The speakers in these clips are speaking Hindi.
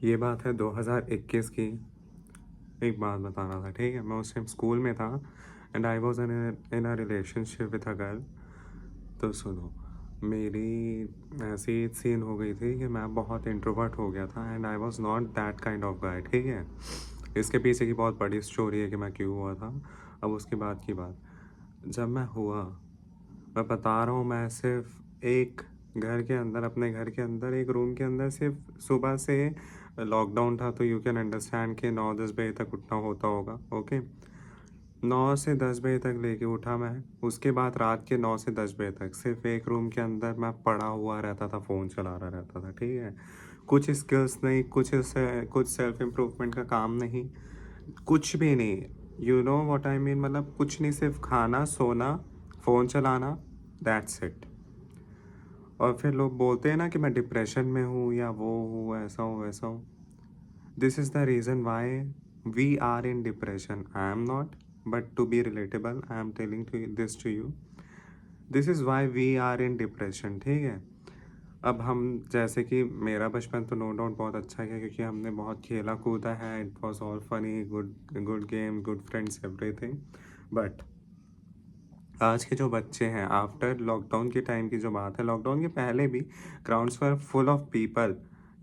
ये बात है 2021 की। एक बात बता रहा था, ठीक है। मैं उस टाइम स्कूल में था and I was in a relationship with a girl. तो सुनो, मेरी ऐसी सीन हो गई थी कि मैं बहुत इंट्रोवर्ट हो गया था and I was not that kind of guy, ठीक है। इसके पीछे की बहुत बड़ी स्टोरी है कि मैं क्यों हुआ था। अब उसके बाद की बात, जब मैं हुआ, मैं बता रहा हूँ, मैं सिर्फ एक घर के अंदर, अपने घर के अंदर एक रूम के अंदर, सिर्फ सुबह से लॉकडाउन था तो यू कैन अंडरस्टैंड कि 9-10 बजे तक उठना होता होगा, ओके। 9 से 10 बजे तक लेके उठा मैं। उसके बाद रात के 9 से 10 बजे तक सिर्फ एक रूम के अंदर मैं पड़ा हुआ रहता था, फ़ोन चला रहा रहता था, ठीक है। कुछ स्किल्स नहीं, कुछ सेल्फ इम्प्रूवमेंट का काम नहीं, कुछ भी नहीं। You know what I mean, मतलब कुछ नहीं, सिर्फ खाना, सोना, फ़ोन चलाना, दैट्स इट। और फिर लोग बोलते हैं ना कि मैं डिप्रेशन में हूँ या वो हूँ, ऐसा हूँ वैसा हूँ। This is the reason why we are in depression. I am not, but to be relatable I am telling to this to you. This is why we are in depression, ठीक है। अब हम, जैसे कि मेरा बचपन तो नो डाउट बहुत अच्छा गया क्योंकि हमने बहुत खेला कूदा है। It was all funny, good good game, good friends, everything. But आज के जो बच्चे हैं, आफ्टर लॉकडाउन के टाइम की जो बात है, लॉकडाउन के पहले भी grounds were full of people,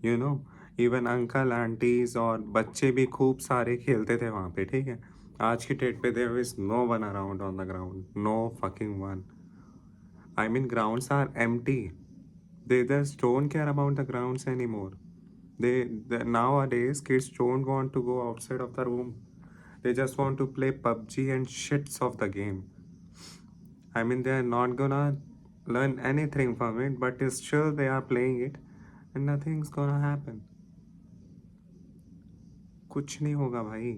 you know. Even uncle aunties और बच्चे भी खूब सारे खेलते थे वहाँ पे, ठीक है। आज की डेट पे there is no one around on the ground, no fucking one. I mean grounds are empty. They just don't care about the grounds anymore. Nowadays kids don't want to go outside of the room. They just want to play PUBG and shits of the game. I mean, they are not gonna learn anything from it, but still they are playing it, and nothing's gonna happen. कुछ नहीं होगा भाई।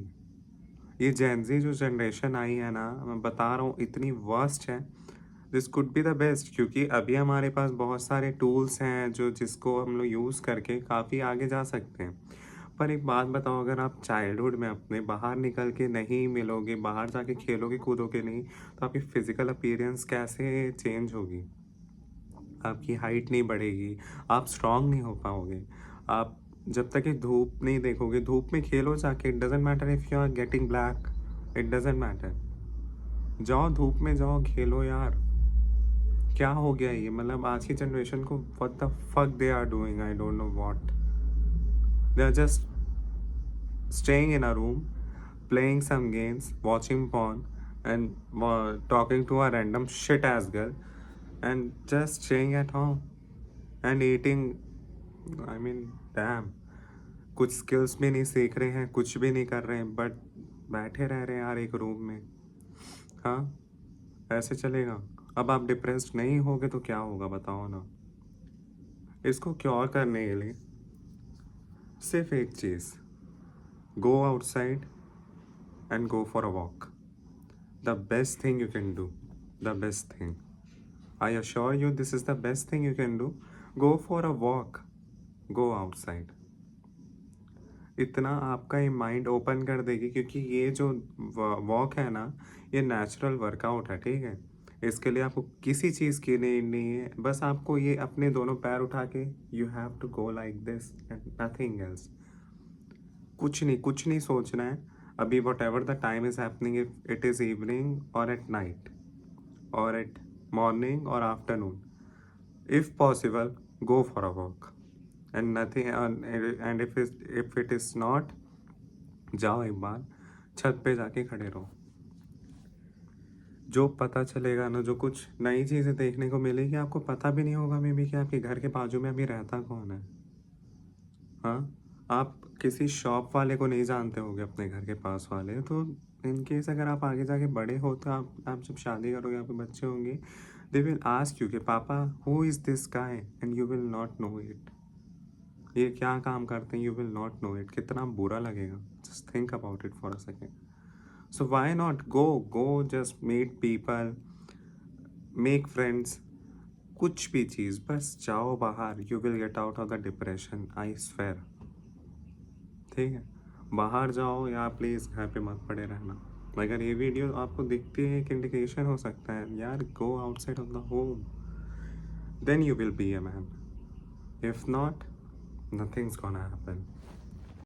ये जेनजी जो जनरेशन आई है ना, मैं बता रहा हूँ, इतनी वर्स्ट है। This could be the best, क्योंकि अभी हमारे पास बहुत सारे टूल्स हैं जो जिसको हम लोग यूज़ करके काफ़ी आगे जा सकते हैं। पर एक बात बताओ, अगर आप चाइल्डहुड में अपने बाहर निकल के नहीं मिलोगे, बाहर जाके खेलोगे कूदोगे नहीं, तो आपकी फ़िज़िकल अपीयरेंस कैसे चेंज होगी? आपकी हाइट नहीं बढ़ेगी, आप स्ट्रॉन्ग नहीं हो पाओगे। आप जब तक ये धूप नहीं देखोगे, धूप में खेलो जाके, it doesn't matter if you are getting black, it doesn't matter. जाओ धूप में जाओ, खेलो यार। क्या हो गया ये, मतलब आज की जनरेशन को what the fuck they are doing, I don't know what. They are just staying in a room, playing some games, watching porn, and talking to a random shit ass girl, and just staying at home and eating. I mean, damn. कुछ स्किल्स भी नहीं सीख रहे हैं, कुछ भी नहीं कर रहे हैं, बट बैठे रह रहे हैं यार एक रूम में। हाँ, ऐसे चलेगा? अब आप डिप्रेस्ड नहीं होगे तो क्या होगा बताओ ना। इसको क्योर करने के लिए सिर्फ एक चीज़, go outside and go for a walk. The best thing you can do. The best thing. I assure you, this is the best thing you can do. Go for a walk. Go outside. इतना आपका ये माइंड ओपन कर देगी, क्योंकि ये जो वॉक है ना, ये नेचुरल वर्कआउट है, ठीक है। इसके लिए आपको किसी चीज़ की नहीं है, बस आपको ये अपने दोनों पैर उठा के you have to go like this and nothing else. कुछ नहीं सोचना है अभी। Whatever the time is happening, if it is evening और एट नाइट और एट मॉर्निंग और afternoon, if possible go for a walk and nothing. And if it is not, जाओ एक बार छत पे जाके खड़े रहो। जो पता चलेगा ना, जो कुछ नई चीज़ें देखने को मिलेगी, आपको पता भी नहीं होगा मे बी कि आपके घर के बाजू में अभी रहता कौन है। हाँ, आप किसी शॉप वाले को नहीं जानते होगे अपने घर के पास वाले, तो इन केस अगर आप आगे जाके बड़े हो तो आप जब शादी करोगे, आपके बच्चे होंगे, दे विल आस्क यू कि पापा who is this guy, and you will not know it. ये क्या काम करते हैं, you will not know it. कितना बुरा लगेगा, just think about it for a second. So why not go just meet people, make friends, कुछ भी चीज़, बस जाओ बाहर, you will get out of the depression, I swear, ठीक है। बाहर जाओ या प्लीज़ घर पे मत पड़े रहना। अगर ये वीडियो आपको दिखती है, एक इंडिकेशन हो सकता है यार, go outside of the home, then you will be a man. If not, nothing's gonna happen.